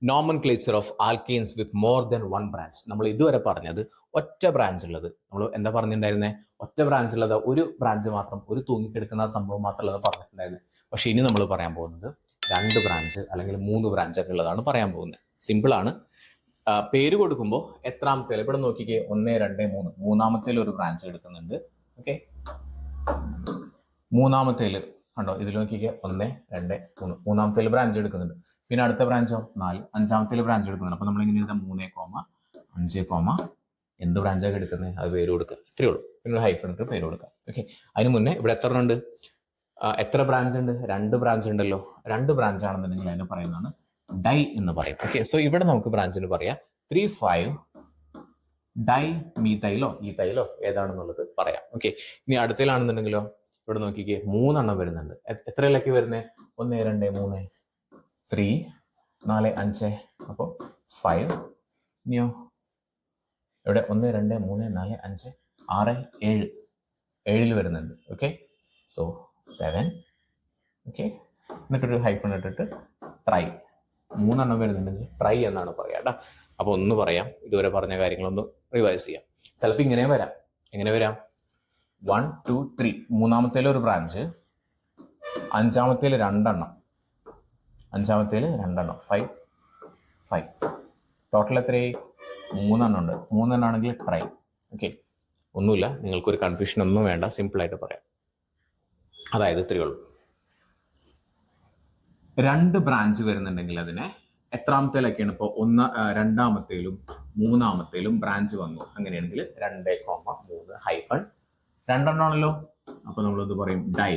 Nomenclature of alkanes with more than one branch. നമ്മൾ ഇതുവരെ പറഞ്ഞത് ഒറ്റ ബ്രാഞ്ച് ഉള്ളത്. നമ്മൾ എന്താ പറഞ്ഞിട്ടുണ്ടായിരുന്നത്? ഒറ്റ ബ്രാഞ്ച് ഉള്ളത്, ഒരു ബ്രാഞ്ച് മാത്രം, ഒരു തൂങ്ങിക്കെടുക്കുന്ന സംഭവം മാത്രമുള്ളത് പറഞ്ഞിട്ടുണ്ടായിരുന്നത്. പക്ഷെ ഇനി നമ്മൾ പറയാൻ പോകുന്നത് 2 ബ്രാഞ്ച് അല്ലെങ്കിൽ 3 ബ്രാഞ്ച് ഒക്കെ ഉള്ളതാണ് പറയാൻ പോകുന്നത്. സിമ്പിൾ ആണ്. പേര് കൊടുക്കുമ്പോൾ എത്രാമത്തേൽ ഇവിടെ നോക്കിക്കേ, 1 2 3, മൂന്നാമത്തേൽ ഒരു ബ്രാഞ്ച് എടുക്കുന്നുണ്ട്. ഓക്കെ, മൂന്നാമത്തേൽ കണ്ടോ, ഇതിൽ നോക്കിക്കേ 1 2 3, മൂന്നാമത്തേൽ ബ്രാഞ്ച് എടുക്കുന്നുണ്ട്. പിന്നെ അടുത്ത ബ്രാഞ്ചോ 4, അഞ്ചാമത്തേൽ ബ്രാഞ്ച് എടുക്കുന്നുണ്ട്. അപ്പൊ നമ്മൾ ഇങ്ങനെ എഴുതാം 3, 5, എന്ത് ബ്രാഞ്ചാണ് എടുക്കുന്നത് അത് പേര് കൊടുക്കുക, ഇത്രയേ ഉള്ളൂ. പിന്നെ ഹൈഫൺ ഇട്ട് പേര് കൊടുക്കാം. ഓക്കെ, അതിന് മുന്നേ ഇവിടെ എത്ര ഉണ്ട്, എത്ര ബ്രാഞ്ച് ഉണ്ട്? 2 ബ്രാഞ്ച് ഉണ്ടല്ലോ. 2 ബ്രാഞ്ച് ആണെന്നുണ്ടെങ്കിൽ അതിനെ പറയുന്നതാണ് ഡൈ എന്ന് പറയും. ഓക്കെ, സോ ഇവിടെ നമുക്ക് ബ്രാഞ്ചിന് പറയാം 3,5 ഡൈ മീതൈലോ ഈതൈലോ ഏതാണെന്നുള്ളത് പറയാം. ഓക്കെ, ഇനി അടുത്തതിലാണെന്നുണ്ടെങ്കിലോ ഇവിടെ നോക്കിക്കേ 3 എണ്ണം വരുന്നുണ്ട്. എത്രയിലൊക്കെ വരുന്നത്? 1 2 3 3 4 5, അപ്പോൾ 5. ഇനിയോ ഇവിടെ 1 2 3 4 5 6 7, 7 വരുന്നുണ്ട്. Okay, so 7. ഓക്കെ, എന്നിട്ടൊരു ഹൈഫൺ ഇട്ടിട്ട് ട്രൈ, 3 എണ്ണം വരുന്നുണ്ടെങ്കിൽ ട്രൈ എന്നാണ് പറയാം കേട്ടോ. അപ്പോൾ ഒന്ന് പറയാം, ഇതുവരെ പറഞ്ഞ കാര്യങ്ങളൊന്ന് റിവൈസ് ചെയ്യാം. ചിലപ്പോൾ ഇങ്ങനെ വരാം. എങ്ങനെ വരാം? 1 2 3, മൂന്നാമത്തേൽ ഒരു ബ്രാഞ്ച്, അഞ്ചാമത്തേൽ 2 എണ്ണം, 5 5. ടോട്ടൽ എത്രയായി? 3 എണ്ണം ഉണ്ട്. 3 എണ്ണം ആണെങ്കിൽ ട്രൈ. ഓക്കെ, ഒന്നുമില്ല, നിങ്ങൾക്കൊരു കൺഫ്യൂഷൻ ഒന്നും വേണ്ട, സിമ്പിളായിട്ട് പറയാം. അതായത് ഇത്രയേ ഉള്ളൂ. 2 ബ്രാഞ്ച് വരുന്നുണ്ടെങ്കിൽ അതിനെ എത്രാമത്തേലൊക്കെയാണ്? ഇപ്പോൾ രണ്ടാമത്തേലും മൂന്നാമത്തേലും ബ്രാഞ്ച് വന്നു. അങ്ങനെയാണെങ്കിൽ 2, 3 ഹൈഫൺ 2 എണ്ണമാണല്ലോ. അപ്പൊ നമ്മളത് പറയും ഡൈ.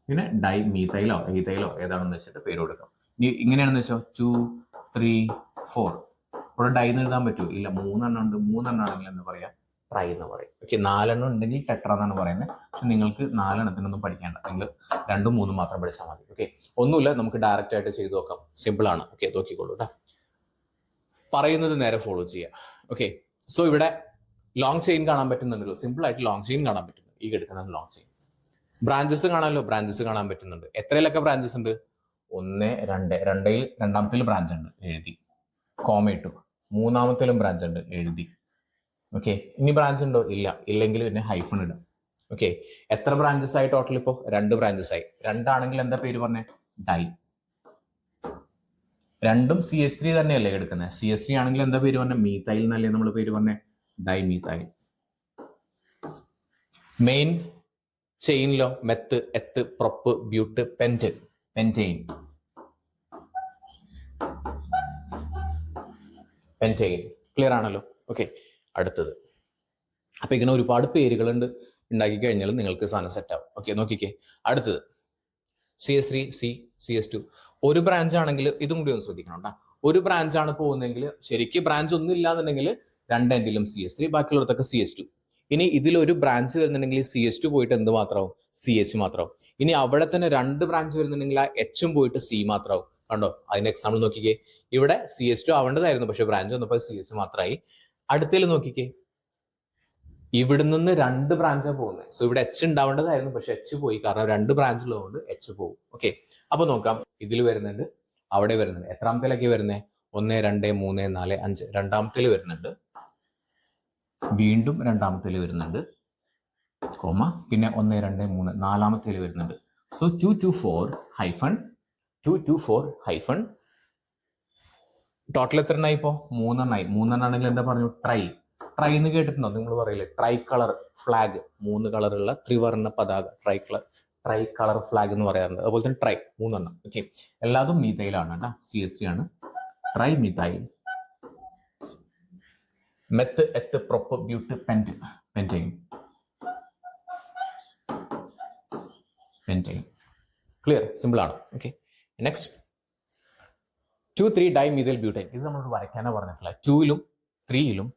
പിന്നെ ഡൈ മീതൈലോ ഈതൈലോ ഏതാണെന്ന് വെച്ചിട്ട് പേര് കൊടുക്കാം. ഇനി ഇങ്ങനെയാണെന്ന് വെച്ചോ 2 3 4, ഇവിടെ ഡൈ എന്ന് എഴുതാൻ പറ്റൂ? ഇല്ല, 3 എണ്ണം ഉണ്ട്. 3 എണ്ണം ആണെങ്കിൽ എന്ന് പറയാം ട്രൈ എന്ന് പറയും. ഓക്കെ, 4 എണ്ണം ഉണ്ടെങ്കിൽ ടെട്ര എന്നാണ് പറയുന്നത്. പക്ഷെ നിങ്ങൾക്ക് 4 എണ്ണത്തിനൊന്നും പഠിക്കേണ്ട, നിങ്ങൾ 2 3 മാത്രം പഠിച്ചാൽ മതി. ഓക്കെ, ഒന്നുമില്ല, നമുക്ക് ഡയറക്റ്റ് ആയിട്ട് ചെയ്ത് നോക്കാം. സിമ്പിൾ ആണ്. ഓക്കെ, നോക്കിക്കോളൂ കേട്ടോ, പറയുന്നത് നേരെ ഫോളോ ചെയ്യാം. ഓക്കെ, സോ ഇവിടെ ലോങ് ചെയിൻ കാണാൻ പറ്റുന്നുണ്ടല്ലോ. സിമ്പിൾ ആയിട്ട് ലോങ് ചെയിൻ കാണാൻ പറ്റുന്നു. ഈ എടുക്കുന്ന ലോങ് ചെയിൻ. ബ്രാഞ്ചസ് കാണാമല്ലോ, ബ്രാഞ്ചസ് കാണാൻ പറ്റുന്നുണ്ട്. എത്രയിലൊക്കെ ബ്രാഞ്ചസ് ഉണ്ട്? 1 2, 2ൽ രണ്ടാമത്തേൽ ബ്രാഞ്ച് ഉണ്ട്, എഴുതി, കോമ ഇട്ടു. മൂന്നാമത്തേലും ബ്രാഞ്ച് ഉണ്ട്, എഴുതി. ഓക്കെ, ഇനി ബ്രാഞ്ച് ഉണ്ടോ? ഇല്ല. ഇല്ലെങ്കിൽ പിന്നെ ഹൈഫൺ ഇടും. ഓക്കെ, എത്ര ബ്രാഞ്ചസ് ആയി ടോട്ടൽ? ഇപ്പോൾ 2 ബ്രാഞ്ചസ് ആയി. 2 ആണെങ്കിൽ എന്താ പേര് പറഞ്ഞേ? ഡൈ. 2ഉം CH3 തന്നെയല്ലേ എടുക്കുന്നത്? CH3 ആണെങ്കിൽ എന്താ പേര് പറഞ്ഞേ? മീതൈൽ എന്നല്ലേ നമ്മൾ പേര് പറഞ്ഞേ? Dimethyl. മെയിൻ ചെയിനിലോ meth eth prop but pentane. Clear ആണല്ലോ? ഓക്കെ, അടുത്തത്. അപ്പൊ ഇങ്ങനെ ഒരുപാട് പേരുകളുണ്ട്, ഉണ്ടാക്കി കഴിഞ്ഞാൽ നിങ്ങൾക്ക് സാധനം സെറ്റ് ആവും. ഓക്കെ, നോക്കിക്കേ. അടുത്തത് CH3 CH2. ഒരു ബ്രാഞ്ച് ആണെങ്കിൽ ഇതും കൂടി ഒന്ന് ശ്രദ്ധിക്കണം കേട്ടോ. ഒരു ബ്രാഞ്ച് ആണ് പോകുന്നതെങ്കിൽ, ശരിക്കും ബ്രാഞ്ച് ഒന്നും ഇല്ലാന്നുണ്ടെങ്കിൽ 2 എന്തിലും CH3, ബാക്കിയുള്ളതൊക്കെ CH2. ഇനി ഇതിലൊരു ബ്രാഞ്ച് വരുന്നുണ്ടെങ്കിൽ CH2 പോയിട്ട് എന്ത് മാത്രമാവും? CH മാത്രമാവും. ഇനി അവിടെ തന്നെ 2 ബ്രാഞ്ച് വരുന്നുണ്ടെങ്കിൽ ആ Hഉം പോയിട്ട് C മാത്രമാവും. കണ്ടോ, അതിന്റെ എക്സാമ്പിൾ നോക്കിക്കേ. ഇവിടെ CH2 ആവേണ്ടതായിരുന്നു, പക്ഷെ ബ്രാഞ്ച് വന്നപ്പോൾ CH മാത്രമായി. അടുത്തതിൽ നോക്കിക്കേ, ഇവിടെ നിന്ന് 2 ബ്രാഞ്ചാണ് പോകുന്നത്. സോ ഇവിടെ H ഉണ്ടാവേണ്ടതായിരുന്നു, പക്ഷെ H പോയി, കാരണം 2 ബ്രാഞ്ച് ഉള്ളതുകൊണ്ട് H പോകും. ഓക്കെ, അപ്പൊ നോക്കാം. ഇതിൽ വരുന്നുണ്ട്, അവിടെ വരുന്നുണ്ട്. എത്രാമത്തേലൊക്കെ വരുന്നത്? 1 2 3 4 5, രണ്ടാമത്തേൽ വരുന്നുണ്ട്, വീണ്ടും രണ്ടാമത്തേൽ വരുന്നുണ്ട്, കോമ, പിന്നെ 1 2 3 നാലാമത്തേൽ വരുന്നുണ്ട്. So 2 2 4 hyphen 2 2 4 hyphen. ടോട്ടൽ എത്ര എണ്ണായി? ഇപ്പോൾ 3 എണ്ണായി. 3 എണ്ണാണെങ്കിൽ എന്താ പറഞ്ഞു? ട്രൈ എന്ന് കേട്ടിട്ടുണ്ടോ? നിങ്ങൾ പറയില്ലേ ട്രൈ കളർ ഫ്ലാഗ്, 3 കളറുള്ള ത്രിവർണ്ണ പതാക, ട്രൈ കളർ ഫ്ലാഗ് എന്ന് പറയാറുണ്ട്. അതുപോലെ തന്നെ ട്രൈ 3 എണ്ണം. ഓക്കെ, എല്ലാതും മീതൈലാണ് കേട്ടോ, CH3 ആണ്. Trimethyl. Meth eth prop but pentane. Clear? Simple ആണ്. Okay, next 2 3 dimethyl butane. ഇത് നമ്മളോട് വരയ്ക്കാനാണ് പറഞ്ഞിട്ടില്ല. 2ലും 3ലും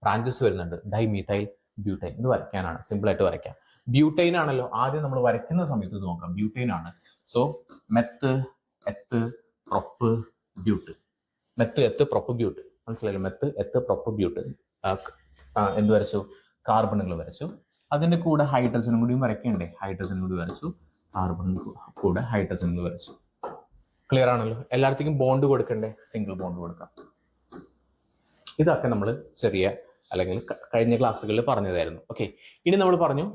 ബ്രാഞ്ചസ് വരുന്നുണ്ട്, ഡൈ മീതൈൽ ബ്യൂട്ടൈൻ. ഇത് വരയ്ക്കാനാണ്, സിമ്പിൾ ആയിട്ട് വരയ്ക്കാം. ബ്യൂട്ടൈൻ ആണല്ലോ ആദ്യം നമ്മൾ വരയ്ക്കുന്ന സമയത്ത് ഇത് നോക്കാം. ബ്യൂട്ടൈൻ ആണ്. So meth eth prop but. Meth eth prop but, മനസ്സിലായല്ലോ? Meth eth prop ബ്യൂട്ട്. എന്ത് വരച്ചു? കാർബണുകൾ വരച്ചു. അതിന്റെ കൂടെ ഹൈഡ്രജനും കൂടിയും വരയ്ക്കണ്ടേ? ഹൈഡ്രജനും കൂടി വരച്ചു. കാർബൺ കൂടെ ഹൈഡ്രജനുകൾ വരച്ചു. ക്ലിയർ ആണല്ലോ? എല്ലായിടത്തേക്കും ബോണ്ട് കൊടുക്കണ്ടേ? സിംഗിൾ ബോണ്ട് കൊടുക്കാം. ഇതൊക്കെ നമ്മൾ ചെറിയ അല്ലെങ്കിൽ കഴിഞ്ഞ ക്ലാസ്സുകളിൽ പറഞ്ഞതായിരുന്നു. ഓക്കെ, ഇനി നമ്മൾ പറഞ്ഞു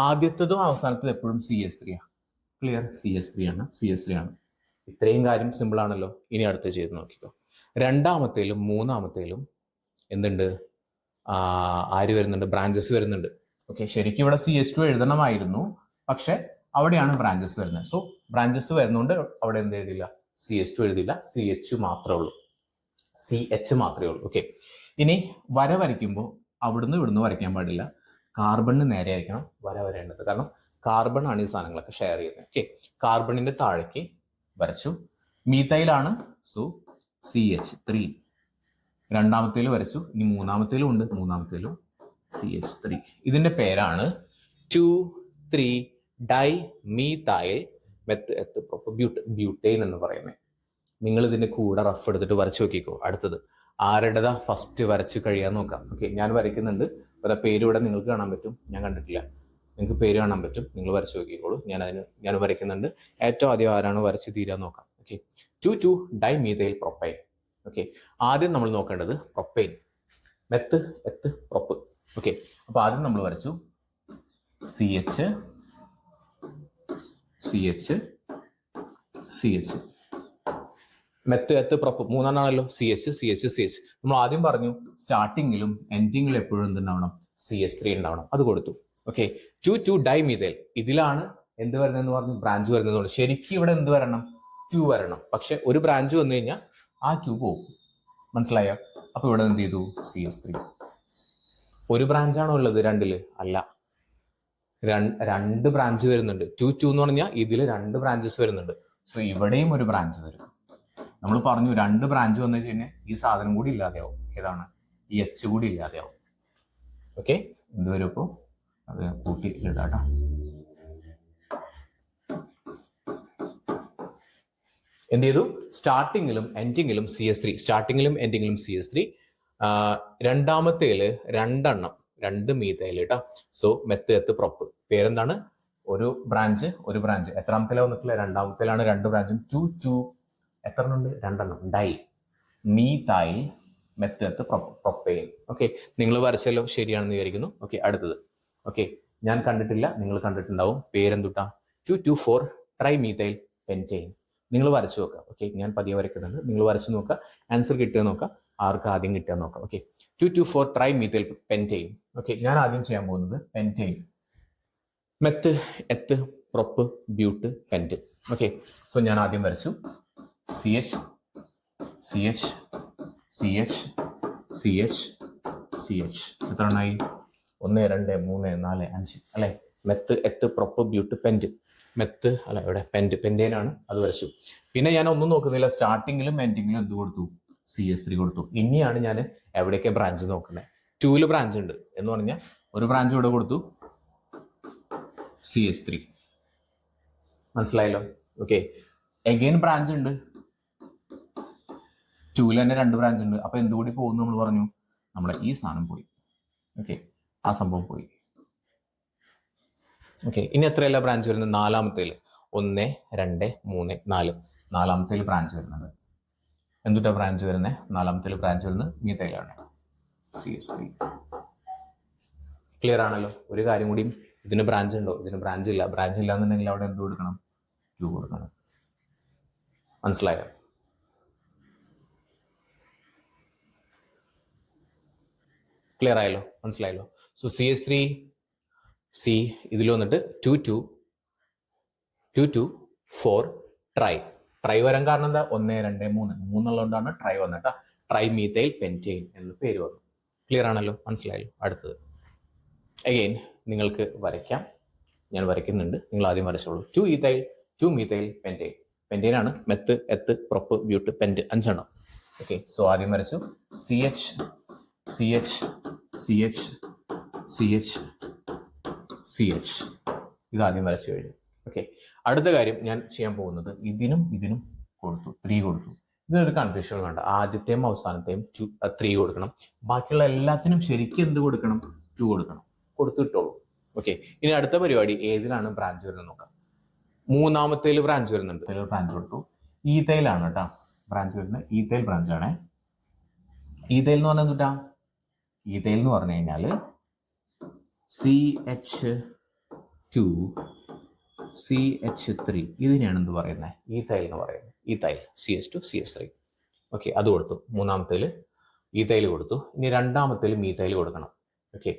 ആദ്യത്തതും അവസാനത്തതും എപ്പോഴും CH3 ആണ്. ക്ലിയർ? CH3 ആണ്, CH3 ആണ്. ഇത്രയും കാര്യം സിമ്പിൾ ആണല്ലോ. ഇനി അടുത്ത് ചെയ്ത് നോക്കിക്കോ. രണ്ടാമത്തേലും മൂന്നാമത്തേലും എന്തുണ്ട്? ആര് വരുന്നുണ്ട്? ബ്രാഞ്ചസ് വരുന്നുണ്ട്. ഓക്കെ, ശരിക്കും ഇവിടെ CH2 എഴുതണമായിരുന്നു, പക്ഷെ അവിടെയാണ് ബ്രാഞ്ചസ് വരുന്നത്. സോ ബ്രാഞ്ചസ് വരുന്നതുകൊണ്ട് അവിടെ എന്ത് എഴുതില്ല? CH2 എഴുതില്ല, CH മാത്രമേ ഉള്ളൂ. CH മാത്രമേ ഉള്ളൂ. ഓക്കെ, ഇനി വര വരയ്ക്കുമ്പോൾ അവിടുന്ന് ഇവിടുന്ന് വരയ്ക്കാൻ പാടില്ല. കാർബണിന് നേരെ ആയിരിക്കണം വര വരേണ്ടത്. കാരണം കാർബൺ ആണ് ഈ സാധനങ്ങളൊക്കെ ഷെയർ ചെയ്യുന്നത്. ഓക്കെ, കാർബണിന്റെ താഴേക്ക് വരച്ചു. മീത്തൈലാണ്, സോ CH3. രണ്ടാമത്തേലും വരച്ചു. ഇനി മൂന്നാമത്തേലും ഉണ്ട്, മൂന്നാമത്തേലും CH3. ഇതിന്റെ പേരാണ് 2,3 ഡൈമീഥൈൽ ബ്യൂട്ടൈൻ എന്ന് പറയുന്നത്. നിങ്ങൾ ഇതിന്റെ കൂടെ റഫ് എടുത്തിട്ട് വരച്ചു നോക്കിക്കോ. അടുത്തത് ആരുടേതാ ഫസ്റ്റ് വരച്ച് കഴിയാൻ നോക്കാം. ഓക്കെ, ഞാൻ വരയ്ക്കുന്നുണ്ട്. ഒരു പേര് ഇവിടെ നിങ്ങൾക്ക് കാണാൻ പറ്റും, ഞാൻ കണ്ടിട്ടില്ല. നിങ്ങൾക്ക് പേര് കാണാൻ പറ്റും, നിങ്ങൾ വരച്ചു നോക്കിക്കോളൂ. ഞാൻ വരയ്ക്കുന്നുണ്ട്. ഏറ്റവും ആദ്യം ആരാണ് വരച്ച് തീരാൻ നോക്കാം. Okay, 2,2 dimethyl propyne. ഓക്കെ, ആദ്യം നമ്മൾ നോക്കേണ്ടത് propane. Meth eth prop. Okay, അപ്പൊ ആദ്യം നമ്മൾ വരച്ചു CH CH CH. Meth eth prop മൂന്നെണ്ണാണല്ലോ. CH CH CH. നമ്മൾ ആദ്യം പറഞ്ഞു സ്റ്റാർട്ടിങ്ങിലും എൻഡിങ്ങിലും എപ്പോഴും എന്തുണ്ടാവണം? CH3 ഉണ്ടാവണം. അത് കൊടുത്തു. Okay, 2,2 dimethyl. ഇതിലാണ് എന്ത് വരുന്നതെന്ന് പറഞ്ഞു? ബ്രാഞ്ച് വരുന്നതുകൊണ്ട് ശരിക്കും ഇവിടെ എന്ത് വരണം? 2 വരണം. പക്ഷെ ഒരു ബ്രാഞ്ച് വന്നു കഴിഞ്ഞാൽ ആ 2 പോകും. മനസ്സിലായോ? അപ്പൊ ഇവിടെ എന്ത് ചെയ്തു? CH3. ഒരു ബ്രാഞ്ചാണോ ഉള്ളത് രണ്ടില്? അല്ല, രണ്ട് ബ്രാഞ്ച് വരുന്നുണ്ട്. 2,2 എന്ന് പറഞ്ഞാൽ ഇതിൽ 2 ബ്രാഞ്ചസ് വരുന്നുണ്ട്. സോ ഇവിടെയും ഒരു ബ്രാഞ്ച് വരും. നമ്മൾ പറഞ്ഞു 2 ബ്രാഞ്ച് വന്നു കഴിഞ്ഞാൽ ഈ സാധനം കൂടി ഇല്ലാതെയാവും. ഏതാണ്? ഈ H കൂടി ഇല്ലാതെയാവും. ഓക്കെ, എന്ത് വരും? ഇപ്പോൾ അത് കൂട്ടി ഇടാട്ടോ. എന്ത് ചെയ്തു? സ്റ്റാർട്ടിങ്ങിലും എൻഡിങ്ങിലും CH3. സ്റ്റാർട്ടിങ്ങിലും എൻഡിങ്ങിലും CH3. രണ്ടാമത്തേല് 2 മീഥൈൽ കേട്ടോ. So meth eth prop. പേരെന്താണ്? ഒരു ബ്രാഞ്ച്. എത്രാമത്തേലാണ് വന്നിട്ടില്ല? രണ്ടാമത്തേലാണ് 2 ബ്രാഞ്ചും. 2,2 എത്ര ഉണ്ട്? 2 dimethyl meth eth propane. Okay, നിങ്ങൾ വരച്ചല്ലോ, ശരിയാണെന്ന് വിചാരിക്കുന്നു. ഓക്കെ, അടുത്തത്. ഓക്കെ, ഞാൻ കണ്ടിട്ടില്ല, നിങ്ങൾ കണ്ടിട്ടുണ്ടാവും. പേരെന്തുട്ടാ? 2,2,4 ട്രൈമീഥൈൽ പെന്റൈൻ. നിങ്ങൾ വരച്ചു നോക്കുക. ഓക്കെ, ഞാൻ പതിയെ വരയ്ക്കുന്നുണ്ട്, നിങ്ങൾ വരച്ചു നോക്കുക. ആൻസർ കിട്ടുക നോക്കുക, ആർക്ക് ആദ്യം കിട്ടുക നോക്കാം. Okay, 2,2,4 trimethyl പെന്റൈൻ. ഓക്കെ, ഞാൻ ആദ്യം ചെയ്യാൻ പോകുന്നത് pentane. Meth eth prop but pent. Okay, so ഞാൻ ആദ്യം വരച്ചു CH CH CH CH CH. എത്ര എണ്ണായി? 1 2 3 4 5 അല്ലെ? Meth eth prop but pent. Meth അല്ല, ഇവിടെ പെന്റൈനാണ്, അത് വരച്ചു. പിന്നെ ഞാൻ ഒന്നും നോക്കുന്നില്ല, സ്റ്റാർട്ടിങ്ങിലും എൻഡിങ്ങിലും എന്ത് കൊടുത്തു? CH3 കൊടുത്തു. ഇനിയാണ് ഞാൻ എവിടെയൊക്കെ ബ്രാഞ്ച് നോക്കുന്നത്. 2 ബ്രാഞ്ച് ഉണ്ട് എന്ന് പറഞ്ഞാൽ ഒരു ബ്രാഞ്ച് ഇവിടെ കൊടുത്തു, CH3. മനസ്സിലായല്ലോ? ഓക്കെ, എഗെയിൻ ബ്രാഞ്ച് ഉണ്ട്. 2 തന്നെ 2 ബ്രാഞ്ച് ഉണ്ട്. അപ്പൊ എന്തുകൂടി പോകുന്നു? നമ്മൾ പറഞ്ഞു നമ്മളെ ഈ സാധനം പോയി. ഓക്കെ, ആ സംഭവം പോയി. ഓക്കെ, ഇനി എത്രയല്ല ബ്രാഞ്ച് വരുന്നത്? നാലാമത്തേല് 1 2 3 4. നാലാമത്തേല് ബ്രാഞ്ച് വരുന്നത് എന്തുട്ടാ? ബ്രാഞ്ച് വരുന്നത് നാലാമത്തേല് ബ്രാഞ്ച് വരുന്നത് മീഥൈലാണ്, CH3. ക്ലിയർ ആണല്ലോ? ഒരു കാര്യം കൂടി, ഇതിന് ബ്രാഞ്ച് ഉണ്ടോ? ഇതിന് ബ്രാഞ്ച് ഇല്ല. ബ്രാഞ്ച് ഇല്ലാന്നുണ്ടെങ്കിൽ അവിടെ എന്ത് കൊടുക്കണം? 2 കൊടുക്കണം. മനസ്സിലായോ? ക്ലിയർ ആയല്ലോ? മനസ്സിലായല്ലോ? സോ CH3 C ഇതിൽ വന്നിട്ട് 2,2,4 ട്രൈ വരാൻ കാരണം എന്താ? 1 2 3 ഉള്ളതുകൊണ്ടാണ് ട്രൈ വന്നിട്ട് ട്രൈമീഥൈൽ പെന്റൈൻ എന്ന് പേര് വന്നു. ക്ലിയർ ആണല്ലോ? മനസ്സിലായല്ലോ? അടുത്തത് അഗെയിൻ നിങ്ങൾക്ക് വരയ്ക്കാം. ഞാൻ വരയ്ക്കുന്നുണ്ട്, നിങ്ങൾ ആദ്യം വരച്ചോളൂ. 2 മീഥൈൽ പെന്റൈൻ. പെന്റൈൻ ആണ്. Meth eth prop but pent 5. Okay, so ആദ്യം വരച്ചു CH CH CH CH CH. ഇത് ആദ്യം വരച്ചു കഴിഞ്ഞു. ഓക്കെ, അടുത്ത കാര്യം ഞാൻ ചെയ്യാൻ പോകുന്നത് ഇതിനും കൊടുത്തു, 3 കൊടുത്തു. ഇതിനൊരു കൺഫ്യൂഷൻ വേണ്ട. ആദ്യത്തെയും അവസാനത്തെയും 3 കൊടുക്കണം. ബാക്കിയുള്ള എല്ലാത്തിനും ശരിക്കും എന്ത് കൊടുക്കണം? 2 കൊടുക്കണം. കൊടുത്തിട്ടോളൂ. ഓക്കെ, ഇനി അടുത്ത പരിപാടി ഏതിലാണ് ബ്രാഞ്ച് വരുന്നത് നോക്കാം. മൂന്നാമത്തേൽ ബ്രാഞ്ച് വരുന്നുണ്ട്, ബ്രാഞ്ച് കൊടുത്തു. ഈതൈലാണ് കേട്ടോ ബ്രാഞ്ച് വരുന്നത്, ഈതൈൽ ബ്രാഞ്ചാണ്. ഈതൈൽ എന്ന് പറഞ്ഞാൽ എന്തുട്ടാ? ഈതൈൽ എന്ന് പറഞ്ഞു കഴിഞ്ഞാൽ CH2 CH3 ഇതിനെയാണ് എന്ത് പറയുന്നത്? ഈതൈൽ എന്ന് പറയുന്നത്. Ethyl CH2 CH3. ഓക്കെ, അത് കൊടുത്തു. മൂന്നാമത്തേൽ ഈതൈൽ കൊടുത്തു. ഇനി രണ്ടാമത്തേൽ മീതൈൽ കൊടുക്കണം. ഓക്കെ,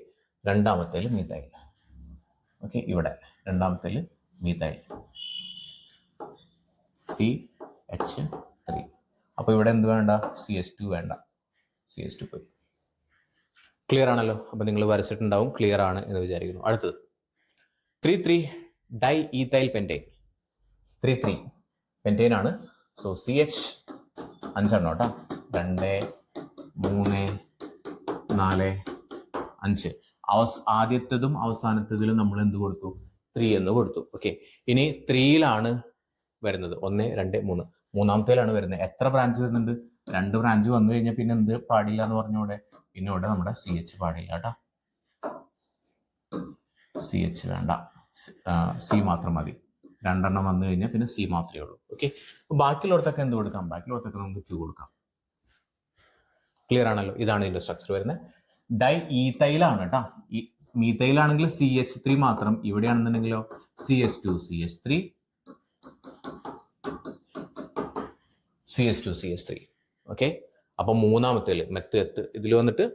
രണ്ടാമത്തേൽ മീതൈൽ. ഓക്കെ, ഇവിടെ രണ്ടാമത്തേൽ മീതൈൽ CH3. അപ്പോൾ ഇവിടെ എന്ത് വേണ്ട? CH2 വേണ്ട, CH2 പോയി. ക്ലിയർ ആണല്ലോ? അപ്പോൾ നിങ്ങൾ വരച്ചിട്ടുണ്ടാവും, ക്ലിയർ ആണ് എന്ന് വിചാരിക്കുന്നു. അടുത്തത് 3,3 ഡൈ ഈതൈൽ പെൻറ്റൈൻ. 3,3 പെൻറ്റൈൻ ആണ്. സോ CH 5 കേട്ടോ. 2 3 4 5. ആദ്യത്തേതും അവസാനത്തേതിലും നമ്മൾ എന്ത് കൊടുത്തു? 3 എന്ന് കൊടുത്തു. ഓക്കെ, ഇനി 3യിലാണ് വരുന്നത്. 1 2 3. മൂന്നാമത്തേലാണ് വരുന്നത്. എത്ര ബ്രാഞ്ച് വരുന്നുണ്ട്? 2 ബ്രാഞ്ച് വന്നു കഴിഞ്ഞാൽ പിന്നെ എന്ത് പാടില്ല എന്ന് പറഞ്ഞൂടെ? പിന്നെ ഇവിടെ നമ്മുടെ CH പാടില്ല കേട്ടോ. CH വേണ്ട, C മാത്രം മതി. 2 എണ്ണം വന്നു കഴിഞ്ഞാൽ പിന്നെ C മാത്രമേ ഉള്ളൂ. ഓക്കെ, ബാക്കിയുള്ളവർക്കൊക്കെ എന്ത് കൊടുക്കാം? ബാക്കിയുള്ളവർക്കൊക്കെ നമുക്ക് 2 കൊടുക്കാം. ക്ലിയർ ആണല്ലോ? ഇതാണ് ഇതിന്റെ സ്ട്രക്ചർ വരുന്നത്. ഡൈ ഈതൈലാണ് കേട്ടോ. ഈ മീതൈലാണെങ്കിൽ CH3 മാത്രം. ഇവിടെയാണെന്നുണ്ടെങ്കിലോ CH2 CH3 CH2 CH3. Okay, അപ്പൊ മൂന്നാമത്തേല് മെത്ത് എത്ത് ഇതിൽ വന്നിട്ട്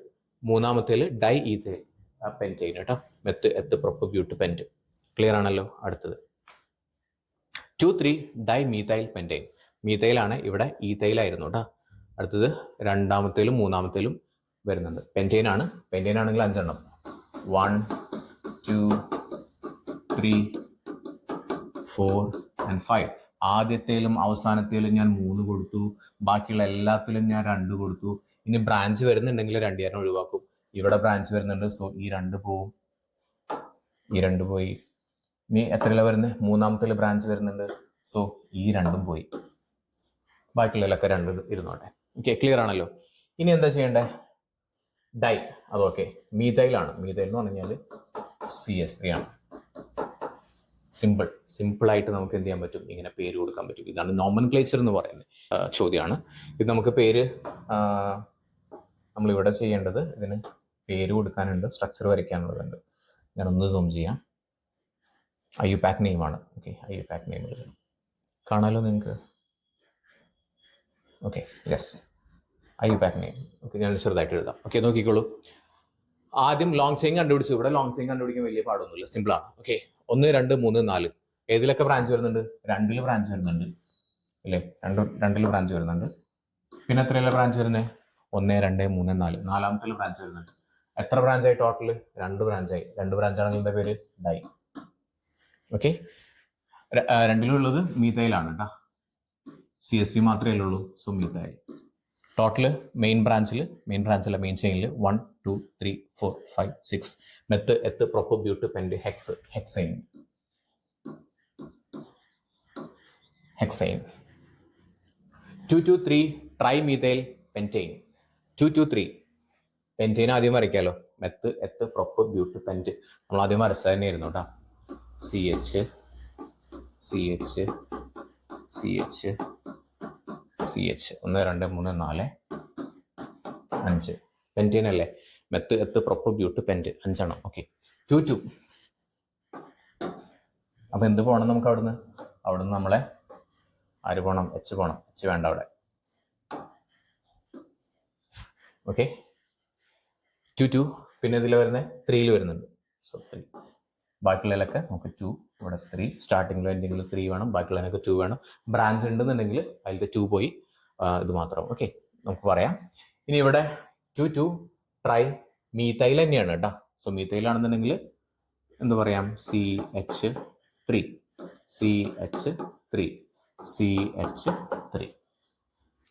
മൂന്നാമത്തേല് ഡൈ ഈതൈൽ പെൻറ്റൈൻ കേട്ടോ. Meth eth prop but പെൻറ്റ്. Clear ആണല്ലോ? അടുത്തത് 2,3 ഡൈ മീതൈൽ പെൻറ്റൈൻ. മീതൈലാണ്, ഇവിടെ ഈതൈലായിരുന്നു കേട്ടോ. അടുത്തത് രണ്ടാമത്തേലും മൂന്നാമത്തേലും വരുന്നുണ്ട്. പെൻറ്റൈൻ ആണ്. പെൻറ്റൈൻ ആണെങ്കിൽ 5 എണ്ണം. 1 2 3 4 and 5. ആദ്യത്തേലും അവസാനത്തേലും ഞാൻ 3 കൊടുത്തു. ബാക്കിയുള്ള എല്ലാത്തിലും ഞാൻ 2 കൊടുത്തു. ഇനി ബ്രാഞ്ച് വരുന്നുണ്ടെങ്കിൽ 2 ഞാൻ ഒഴിവാക്കും. ഇവിടെ ബ്രാഞ്ച് വരുന്നുണ്ട്, സോ ഈ 2 പോവും, ഈ 2 പോയി. ഇനി എത്രയില വരുന്നത്? മൂന്നാമത്തേൽ ബ്രാഞ്ച് വരുന്നുണ്ട്, സോ ഈ 2ഉം പോയി. ബാക്കിയുള്ളതിലൊക്കെ 2 ഇരുന്നോട്ടെ. ഓക്കെ, ക്ലിയർ ആണല്ലോ? ഇനി എന്താ ചെയ്യണ്ടേ? ഡൈ. അതൊക്കെ മീതൈലാണ്. മീതൈൽ എന്ന് പറഞ്ഞു കഴിഞ്ഞാൽ CH3 ആണ്. സിമ്പിൾ ആയിട്ട് നമുക്ക് എന്ത് ചെയ്യാൻ പറ്റും? ഇങ്ങനെ പേര് കൊടുക്കാൻ പറ്റും. ഇതാണ് നോമൻക്ലേച്ചർ എന്ന് പറയുന്നത് ചോദ്യമാണ്. ഇത് നമുക്ക് പേര് നമ്മളിവിടെ ചെയ്യേണ്ടത്, ഇതിന് പേര് കൊടുക്കാനുണ്ട്, സ്ട്രക്ചർ വരയ്ക്കാനുള്ളതുണ്ട്. ഞാനൊന്ന് സൂം ചെയ്യാം. IUPAC നെയിമാണ്. ഓക്കെ, IUPAC നെയിം കാണാലോ നിങ്ങൾക്ക്? Okay, yes, IUPAC name. Okay, ഞാൻ ചെറുതായിട്ട് എഴുതാം. ഓക്കെ, നോക്കിക്കോളൂ. ആദ്യം ലോങ് ചെയിൻ കണ്ടുപിടിച്ചു. ഇവിടെ ലോങ് ചെയിൻ കണ്ടുപിടിക്കാൻ വലിയ പാടൊന്നുമില്ല, സിമ്പിൾ ആണ്. ഓക്കെ, 1 2 3 4. ഏതിലൊക്കെ ബ്രാഞ്ച് വരുന്നുണ്ട്? 2ൽ ബ്രാഞ്ച് വരുന്നുണ്ട് അല്ലേ? 2ൽ ബ്രാഞ്ച് വരുന്നുണ്ട്. പിന്നെ എത്രയിലെ ബ്രാഞ്ച് വരുന്നത്? 1 2 3 4. നാലാമത്തെ ബ്രാഞ്ച് വരുന്നുണ്ട്. എത്ര ബ്രാഞ്ചായി ടോട്ടൽ? 2 ബ്രാഞ്ചായി. 2 ബ്രാഞ്ചാണ് ഇതിന്റെ പേര് ഡൈ. ഓക്കെ, 2ലുള്ളത് മീതൈലാണ് കേട്ടോ. CH3 മാത്രമേ ഉള്ളൂ, സോ മീതൈൽ. ടോട്ടല് മെയിൻ ബ്രാഞ്ചിലെ മെയിൻ ചെയിനിൽ 1 2 3 4 5 6. Meth eth prop but pent hexane. 2 2 3 trimethyl pentane. 2 2 3 pentane ആദ്യം വരയ്ക്കാമല്ലോ. മെത്ത് എത്ത് പ്രൊപ്പ ബ്യൂട്ട് പെൻറ്റ് നമ്മൾ ആദ്യം വരച്ച തന്നെയായിരുന്നു കേട്ടോ. CH CH CH CH 1 2 3 4 5. Pentane അല്ലേ? മെത്ത് എത്ത് പ്രൊപ്പ ബ്യൂട്ട് പെൻറ്റ് 5 എണ്ണം. ഓക്കെ, 2 2. അപ്പൊ എന്ത് പോകണം നമുക്ക്? അവിടുന്ന് നമ്മളെ ആര് പോകണം? H പോകണം. H വേണ്ട അവിടെ. ഓക്കെ, 2 2. പിന്നെ ഇതിൽ വരുന്നത് 3ൽ വരുന്നുണ്ട്, സോ 3. ബാക്കിയുള്ളതിലൊക്കെ നമുക്ക് 2. ഇവിടെ 3. സ്റ്റാർട്ടിങ്ങിൽ എന്തെങ്കിലും 3 വേണം, ബാക്കിയുള്ളതിനൊക്കെ 2 വേണം. ബ്രാഞ്ച് ഉണ്ടെന്നുണ്ടെങ്കിൽ അതിലത്തെ 2 പോയി, ഇത് മാത്രം. ഓക്കെ, നമുക്ക് പറയാം. ഇനി ഇവിടെ 2 2 ട്രൈ മീതൈൽ തന്നെയാണ് കേട്ടോ. സോ മീതൈലാണെന്നുണ്ടെങ്കിൽ എന്ത് പറയാം? CH3 CH3 CH3.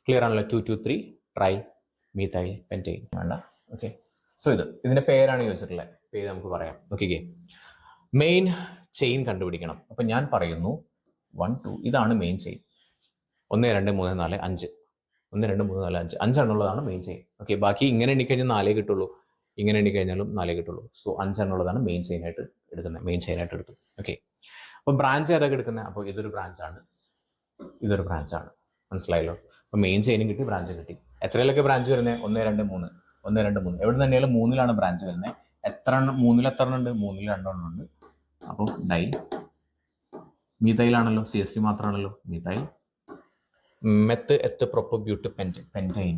ക്ലിയർ ആണല്ലോ? 2 2 3 ട്രൈ മീതൈൽ പെൻറ്റൈൻ വേണ്ട. ഓക്കെ, സോ ഇതിന്റെ പേരാണ് ചോദിച്ചിട്ടുള്ളത്. പേര് നമുക്ക് പറയാം. ഓക്കെ, മെയിൻ ചെയിൻ കണ്ടുപിടിക്കണം. അപ്പൊ ഞാൻ പറയുന്നു 1 2. ഇതാണ് main chain. 1 2 3 4 5. 1 2 3 4 5. 5 എണ്ണുള്ളതാണ് main chain. Okay, ബാക്കി ഇങ്ങനെ എണ്ണിക്കഴിഞ്ഞാൽ 4 കിട്ടുള്ളൂ, ഇങ്ങനെ എണ്ണിക്കഴിഞ്ഞാലും 4 കിട്ടുള്ളൂ. സോ 5 എണ്ണുള്ളതാണ് മെയിൻ ചെയിനായിട്ട് എടുക്കുന്നത്. മെയിൻ ചെയിനായിട്ട് എടുത്തു. ഓക്കെ, അപ്പോൾ ബ്രാഞ്ച് ഏതൊക്കെ എടുക്കുന്നത്? അപ്പോൾ ഇതൊരു ബ്രാഞ്ചാണ്, ഇതൊരു ബ്രാഞ്ചാണ്. മനസ്സിലായല്ലോ? അപ്പോൾ മെയിൻ ചെയിനും കിട്ടി, ബ്രാഞ്ച് കിട്ടി. എത്രയിലൊക്കെ ബ്രാഞ്ച് വരുന്നത്? 1 2 3 1 2 3. എവിടെ തന്നെയാലും 3ലാണ് ബ്രാഞ്ച് വരുന്നത്. എത്ര എണ്ണം? 3ൽ എത്ര എണ്ണം ഉണ്ട്? 3ൽ 2 എണ്ണം ഉണ്ട്. അപ്പോൾ ഡൈ മീതൈലാണല്ലോ, CH3 മാത്രമാണല്ലോ, methyl. Meth eth prop but pentane.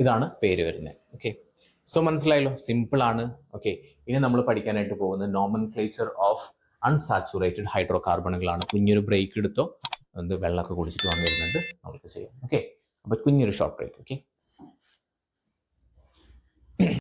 ഇതാണ് പേര് വരുന്നത്. ഓക്കെ, സോ മനസ്സിലായല്ലോ, സിമ്പിൾ ആണ്. ഓക്കെ, ഇനി നമ്മൾ പഠിക്കാനായിട്ട് പോകുന്നത് നോമൻക്ലേച്ചർ ഓഫ് അൺസാച്ചുറേറ്റഡ് ഹൈഡ്രോ കാർബണുകളാണ്. കുഞ്ഞൊരു ബ്രേക്ക് എടുത്തോ, വെള്ളമൊക്കെ കുടിച്ചിട്ട് വന്നിരുന്നുണ്ട് നമുക്ക് ചെയ്യാം. ഓക്കെ, അപ്പോൾ കുഞ്ഞൊരു ഷോർട്ട് ബ്രേക്ക്. ഓക്കെ.